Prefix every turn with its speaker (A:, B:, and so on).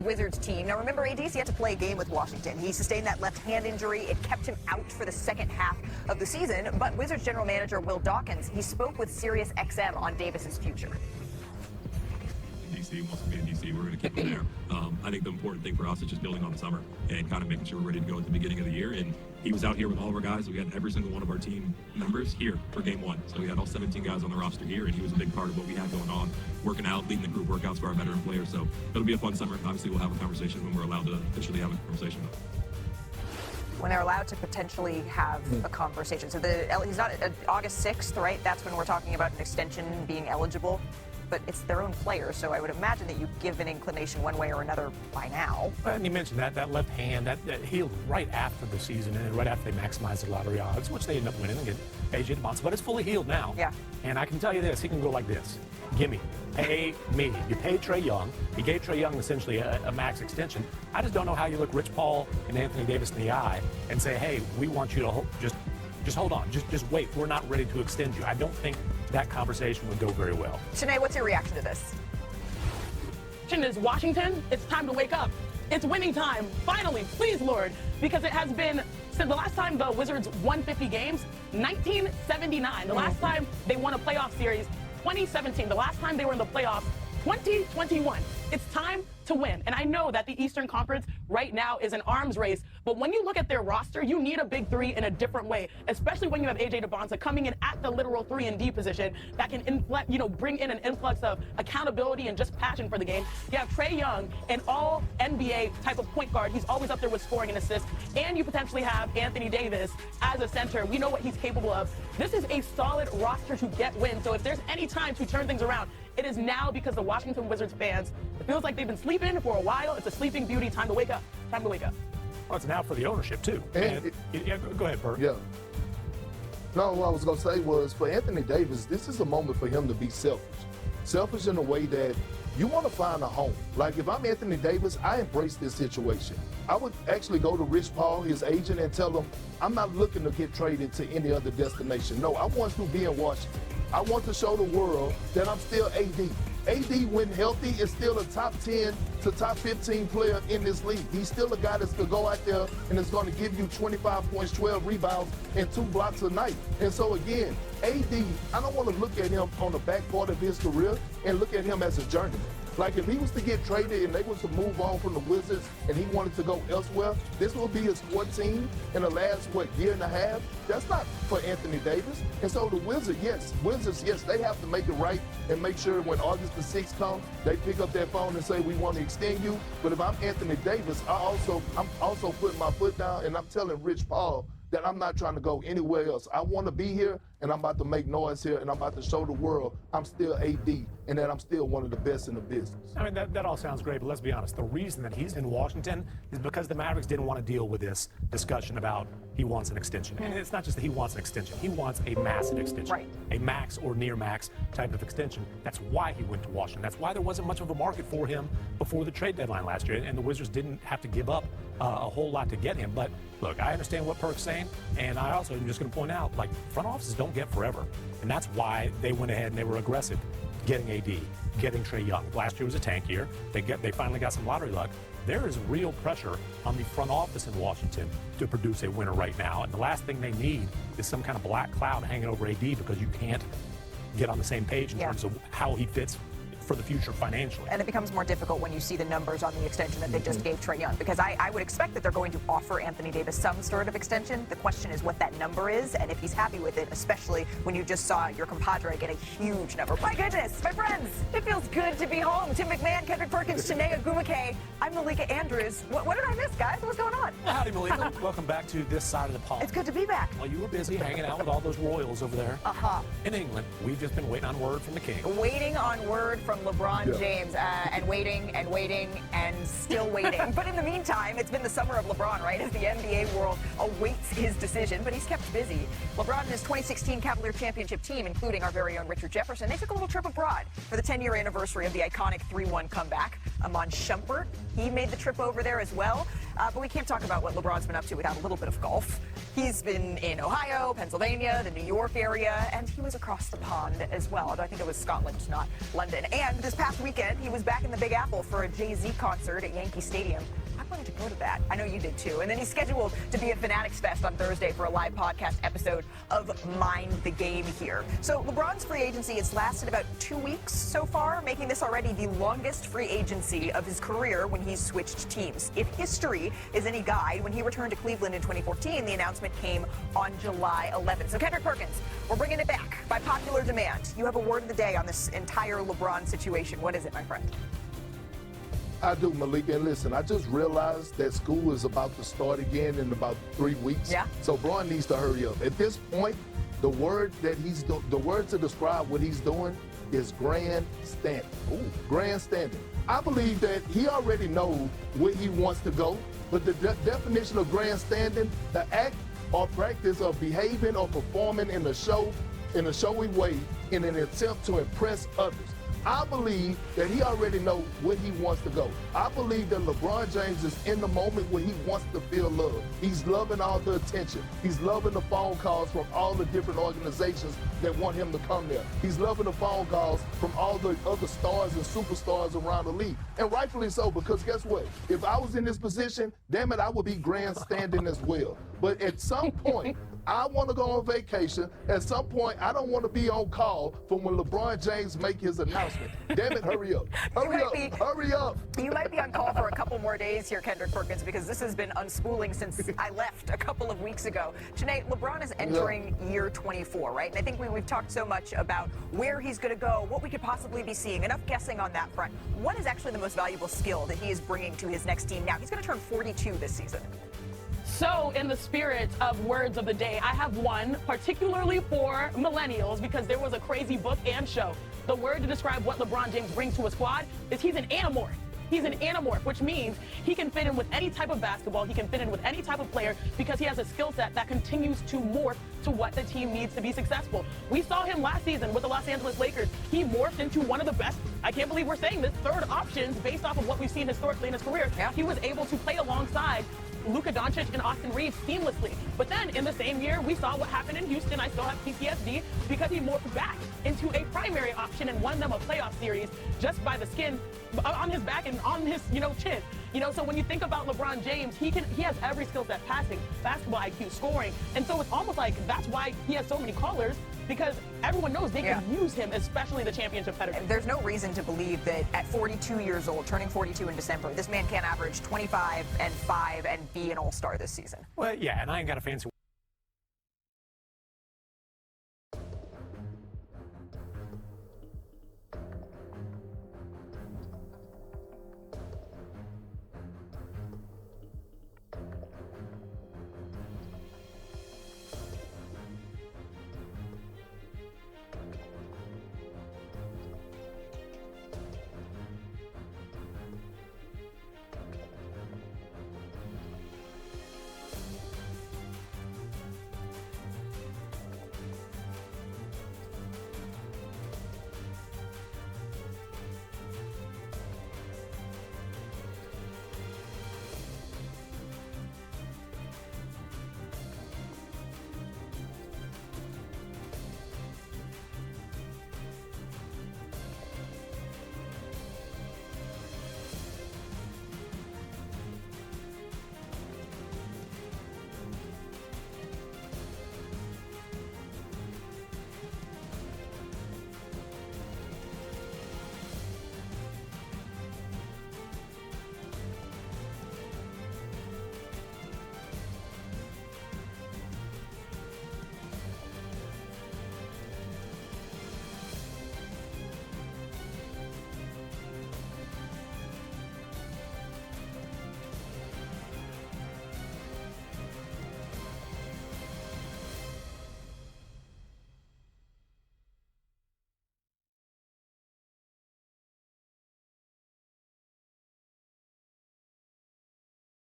A: Wizards team. Now remember, AD's yet to play a game with Washington. He sustained that left hand injury. It kept him out for the second half of the season. But Wizards general manager Will Dawkins, he spoke with Sirius XM on Davis's future.
B: DC wants to be in DC. We're going to keep him there. I think the important thing for us is just building on the summer and kind of making sure we're ready to go at the beginning of the year. And he was out here with all of our guys. We had every single one of our team members here for game one. So we had all 17 guys on the roster here, and he was a big part of what we had going on, working out, leading the group workouts for our veteran players. So it'll be a fun summer. Obviously, we'll have a conversation when we're allowed to officially have a conversation.
A: When they're allowed to potentially have a conversation. So he's not August 6th, right? That's when we're talking about an extension being eligible. But it's their own players, so I would imagine that you give an inclination one way or another by now.
C: And you mentioned that left hand, that healed right after the season and right after they maximized the lottery odds, which they ended up winning against AJ DeBonce. But it's fully healed now.
A: Yeah.
C: And I can tell you this, he can go like this. Gimme. Pay me. You paid Trae Young. You gave Trae Young essentially a max extension. I just don't know how you look Rich Paul and Anthony Davis in the eye and say, hey, we want you to just hold on. Just wait. We're not ready to extend you. I don't think that conversation would go very well.
A: Shanae, what's your reaction to this?
D: Is Washington, it's time to wake up. It's winning time, finally, please, Lord, because it has been, since the last time the Wizards won 50 games, 1979. The last time they won a playoff series, 2017. The last time they were in the playoffs, 2021. It's time to win. And I know that the Eastern Conference right now is an arms race, but when you look at their roster, you need a big three in a different way, especially when you have AJ DeBonce coming in at the literal 3-and-D position that can bring in an influx of accountability and just passion for the game. You have Trae Young, an all NBA type of point guard. He's always up there with scoring and assists. And you potentially have Anthony Davis as a center. We know what he's capable of. This is a solid roster to get wins. So if there's any time to turn things around, it is now, because the Washington Wizards fans, it feels like they've been sleeping for a while. It's a sleeping beauty. Time to wake up. Time to wake up.
C: Well, it's now for the ownership, too. And go ahead, Bert.
E: Yeah. No, what I was going to say was, for Anthony Davis, this is a moment for him to be selfish. Selfish in a way that you want to find a home. Like, if I'm Anthony Davis, I embrace this situation. I would actually go to Rich Paul, his agent, and tell him, I'm not looking to get traded to any other destination. No, I want to be in Washington. I want to show the world that I'm still AD. AD, when healthy, is still a top 10 to top 15 player in this league. He's still a guy that's going to go out there and is going to give you 25 points, 12 rebounds, and 2 blocks a night. And so, again, AD, I don't want to look at him on the back part of his career and look at him as a journeyman. Like, if he was to get traded and they was to move on from the Wizards and he wanted to go elsewhere, this will be his 14 in the last, year and a half? That's not for Anthony Davis. And so the Wizards, yes, they have to make it right and make sure when August the 6th comes, they pick up their phone and say, we want to extend you. But if I'm Anthony Davis, I'm also putting my foot down and I'm telling Rich Paul that I'm not trying to go anywhere else. I want to be here, and I'm about to make noise here, and I'm about to show the world I'm still AD, and that I'm still one of the best in the business.
C: I mean, that all sounds great, but let's be honest. The reason that he's in Washington is because the Mavericks didn't want to deal with this discussion about he wants an extension. And it's not just that he wants an extension. He wants a massive extension,
A: right.
C: A max or near max type of extension. That's why he went to Washington. That's why there wasn't much of a market for him before the trade deadline last year, and the Wizards didn't have to give up a whole lot to get him. But look, I understand what Perk's saying, and I also am just going to point out, like, front offices don't get forever, and that's why they went ahead and they were aggressive getting AD, getting Trae Young. Last year was a tank year. They finally got some lottery luck. There is real pressure on the front office in Washington to produce a winner right now, and the last thing they need is some kind of black cloud hanging over AD because you can't get on the same page in terms of how he fits for the future financially.
A: And it becomes more difficult when you see the numbers on the extension that they just gave Trae Young, because I would expect that they're going to offer Anthony Davis some sort of extension. The question is what that number is and if he's happy with it, especially when you just saw your compadre get a huge number. My goodness, my friends, it feels good to be home. Tim McMahon, Kendrick Perkins, Shanae Ogumake. I'm Malika Andrews. What did I miss, guys? What's going on?
C: Howdy, Malika. Welcome back to this side of the pond.
A: It's good to be back.
C: Well, you were busy hanging out with all those royals over there in England. We've just been waiting on word from the king.
A: Waiting on word from LeBron James. And waiting and still waiting. But in the meantime, it's been the summer of LeBron, right, as the NBA world awaits his decision, but he's kept busy. LeBron and his 2016 Cavalier championship team, including our very own Richard Jefferson, they took a little trip abroad for the 10-year anniversary of the iconic 3-1 comeback. Amon Shumpert, he made the trip over there as well. But we can't talk about what LeBron's been up to without a little bit of golf. He's been in Ohio, Pennsylvania, the New York area, and he was across the pond as well. Although I think it was Scotland, not London. And this past weekend, he was back in the Big Apple for a Jay-Z concert at Yankee Stadium. I wanted to go to that. I know you did too. And then he's scheduled to be at Fanatics Fest on Thursday for a live podcast episode of Mind the Game here. So LeBron's free agency has lasted about 2 weeks so far, making this already the longest free agency of his career when he's switched teams. If history is any guide, when he returned to Cleveland in 2014, the announcement came on July 11th. So Kendrick Perkins, we're bringing it back by popular demand. You have a word of the day on this entire LeBron situation. What is it, my friend?
E: I do, Malika. And listen, I just realized that school is about to start again in about 3 weeks.
A: Yeah.
E: So Bron needs to hurry up. At this point, the word to describe what he's doing is grandstanding. Ooh, grandstanding. I believe that he already knows where he wants to go, but the definition of grandstanding, the act or practice of behaving or performing in a showy way in an attempt to impress others. I believe that he already knows where he wants to go. I believe that LeBron James is in the moment where he wants to feel love. He's loving all the attention. He's loving the phone calls from all the different organizations that want him to come there. He's loving the phone calls from all the other stars and superstars around the league. And rightfully so, because guess what? If I was in this position, damn it, I would be grandstanding as well. But at some point, I want to go on vacation. At some point, I don't want to be on call from when LeBron James make his announcement. Damn it, hurry up. Hurry up.
A: You might be on call for a couple more days here, Kendrick Perkins, because this has been unspooling since I left a couple of weeks ago. Janae, LeBron is entering year 24, right? And I think we've talked so much about where he's going to go, what we could possibly be seeing. Enough guessing on that front. What is actually the most valuable skill that he is bringing to his next team now? He's going to turn 42 this season.
D: So in the spirit of words of the day, I have one particularly for millennials because there was a crazy book and show. The word to describe what LeBron James brings to a squad is he's an anamorph. He's an anamorph, which means he can fit in with any type of basketball. He can fit in with any type of player because he has a skill set that continues to morph to what the team needs to be successful. We saw him last season with the Los Angeles Lakers. He morphed into one of the best, I can't believe we're saying this, third options based off of what we've seen historically in his career. Yeah. He was able to play alongside Luka Doncic and Austin Reeves seamlessly. But then in the same year, we saw what happened in Houston. I still have PTSD because he morphed back into a primary option and won them a playoff series just by the skin on his back and on his, chin. So when you think about LeBron James, he has every skill set, passing, basketball IQ, scoring. And so it's almost like that's why he has so many callers, because everyone knows they can use him, especially the championship pedigree.
A: There's no reason to believe that at 42 years old, turning 42 in December, this man can't average 25 and 5 and be an all-star this season.
C: Well, yeah, and I ain't got a fancy